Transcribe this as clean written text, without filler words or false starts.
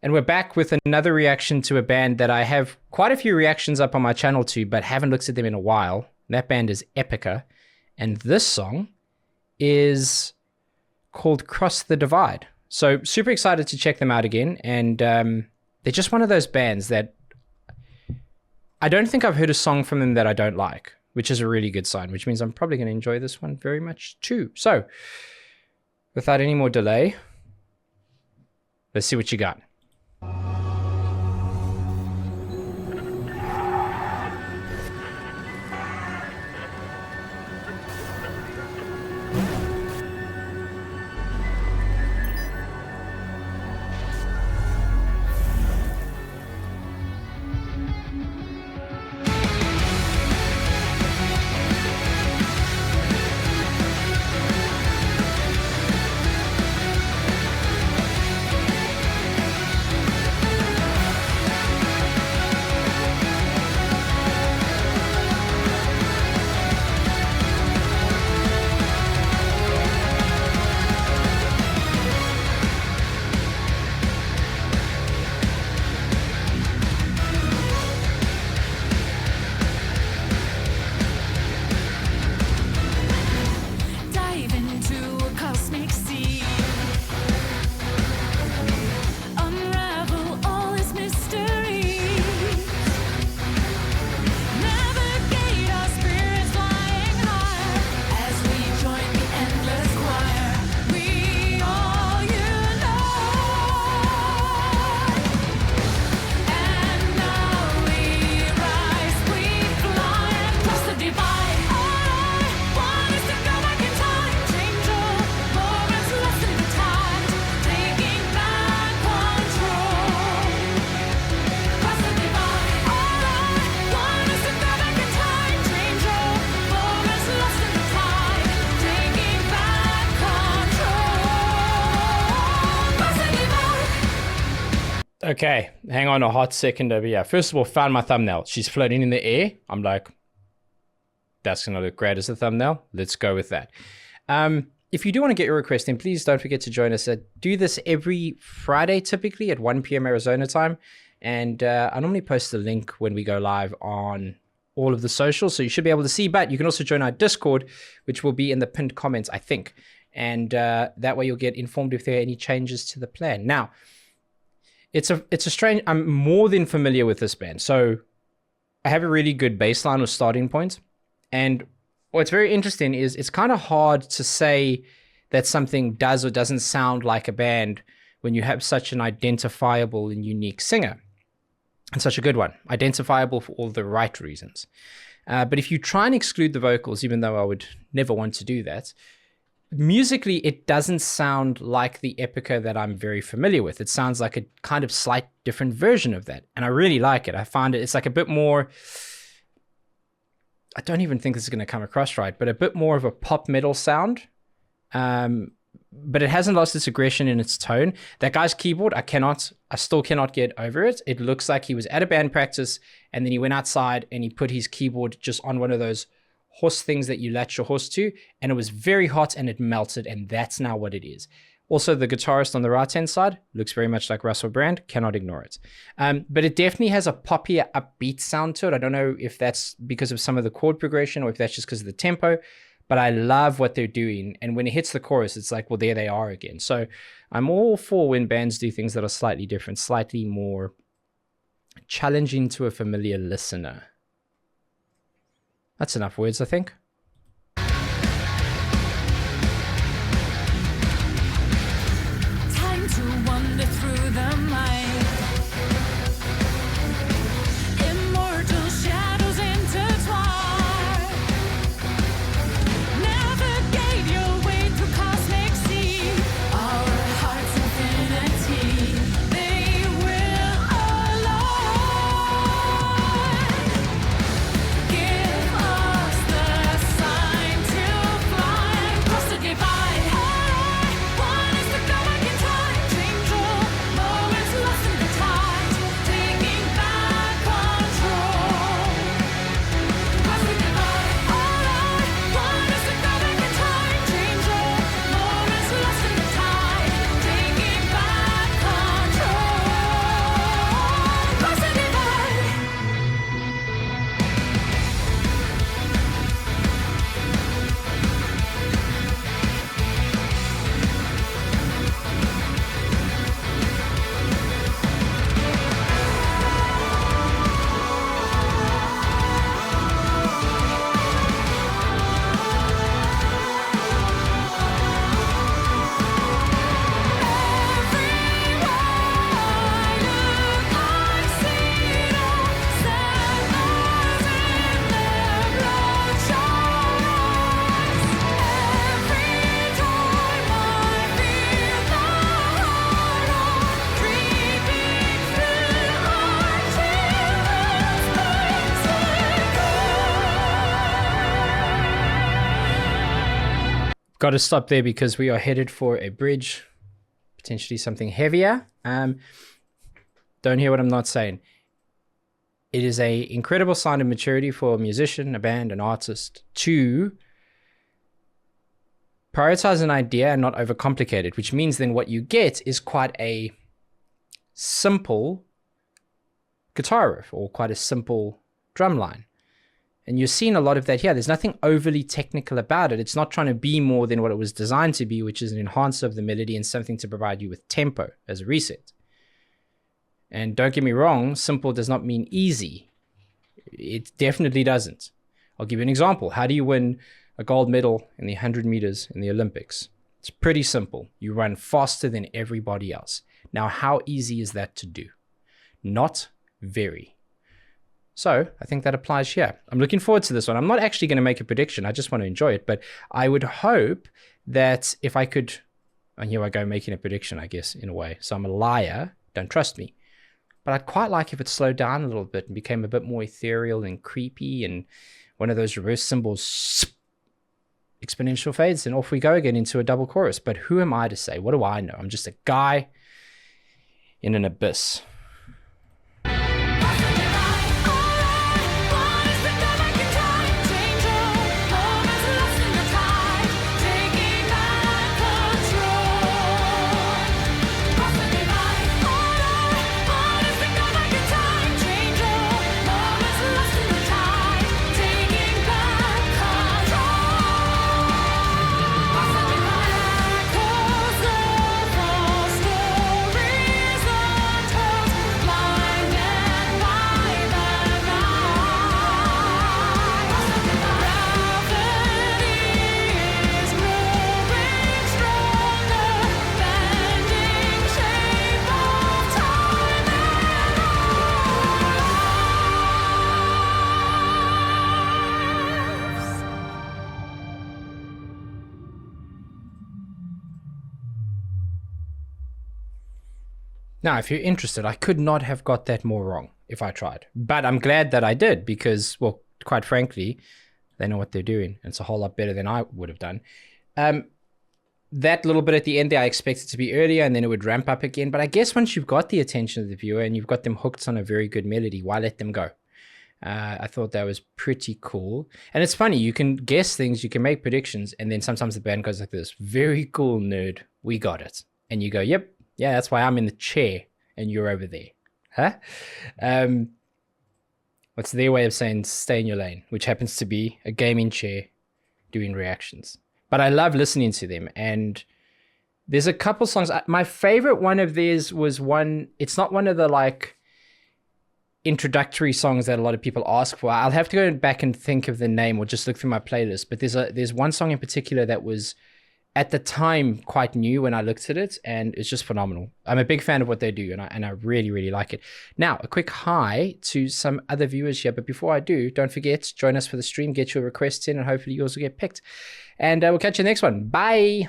And we're back with another reaction to a band that I have quite a few reactions up on my channel to, but haven't looked at them in a while. That band is Epica. And this song is called Cross the Divide. So super excited to check them out again. And they're just one of those bands that I don't think I've heard a song from them that I don't like, which is a really good sign, which means I'm probably going to enjoy this one very much too. So without any more delay, let's see what you got. Okay, hang on a hot second over here. First of all, found my thumbnail. She's floating in the air. I'm like, that's going to look great as a thumbnail. Let's go with that. If you do want to get your request in, please don't forget to join us. I do this every Friday, typically at 1 p.m. Arizona time. And I normally post the link when we go live on all of the socials, so you should be able to see. But you can also join our Discord, which will be in the pinned comments, I think. And that way you'll get informed if there are any changes to the plan. Now, it's a strange, I'm more than familiar with this band. So I have a really good baseline or starting point. And what's very interesting is it's kind of hard to say that something does or doesn't sound like a band when you have such an identifiable and unique singer. And such a good one, identifiable for all the right reasons. But if you try and exclude the vocals, even though I would never want to do that, musically, it doesn't sound like the Epica that I'm very familiar with. It sounds like a kind of slight different version of that. And I really like it. I find it's like a bit more, I don't even think this is going to come across right, but a bit more of a pop metal sound. But it hasn't lost its aggression in its tone. That guy's keyboard, I still cannot get over it. It looks like he was at a band practice and then he went outside and he put his keyboard just on one of those horse things that you latch your horse to, and it was very hot and it melted, and that's now what it is. Also, the guitarist on the right-hand side looks very much like Russell Brand, cannot ignore it. But it definitely has a poppier, upbeat sound to it. I don't know if that's because of some of the chord progression or if that's just because of the tempo, but I love what they're doing. And when it hits the chorus, it's like, well, there they are again. So I'm all for when bands do things that are slightly different, slightly more challenging to a familiar listener. That's enough words, I think. Time to wander through the mind. Immortal shadows intertwine. Navigate your way through cosmic sea. Our heart's infinity. They will align. Give us the got to stop there because we are headed for a bridge, potentially something heavier. Don't hear what I'm not saying. It is a incredible sign of maturity for a musician, a band, an artist to prioritize an idea and not overcomplicate it, which means then what you get is quite a simple guitar riff or quite a simple drum line. And you're seeing a lot of that here. There's nothing overly technical about it. It's not trying to be more than what it was designed to be, which is an enhancer of the melody and something to provide you with tempo as a reset. And don't get me wrong, simple does not mean easy. It definitely doesn't. I'll give you an example. How do you win a gold medal in the 100 meters in the Olympics? It's pretty simple. You run faster than everybody else. Now, how easy is that to do? Not very. So I think that applies here. I'm looking forward to this one. I'm not actually going to make a prediction. I just want to enjoy it. But I would hope that if I could, and here I go making a prediction, I guess, in a way. So I'm a liar. Don't trust me. But I'd quite like if it slowed down a little bit and became a bit more ethereal and creepy and one of those reverse cymbals, exponential fades, and off we go again into a double chorus. But who am I to say? What do I know? I'm just a guy in an abyss. Now, if you're interested, I could not have got that more wrong if I tried. But I'm glad that I did because, well, quite frankly, they know what they're doing. And it's a whole lot better than I would have done. That little bit at the end there, I expected to be earlier and then it would ramp up again. But I guess once you've got the attention of the viewer and you've got them hooked on a very good melody, why let them go? I thought that was pretty cool. And it's funny, you can guess things, you can make predictions, and then sometimes the band goes like this, very cool, nerd, we got it. And you go, yep. Yeah, that's why I'm in the chair and you're over there. Huh? What's their way of saying stay in your lane, which happens to be a gaming chair doing reactions. But I love listening to them. And there's a couple songs. My favorite one of theirs was one, it's not one of the like introductory songs that a lot of people ask for. I'll have to go back and think of the name or just look through my playlist. But there's one song in particular that was at the time quite new when I looked at it, and it's just phenomenal. I'm a big fan of what they do, and I really, really like it. Now, a quick hi to some other viewers here, but before I do, don't forget, join us for the stream, get your requests in, and hopefully yours will get picked. And we'll catch you next one. Bye!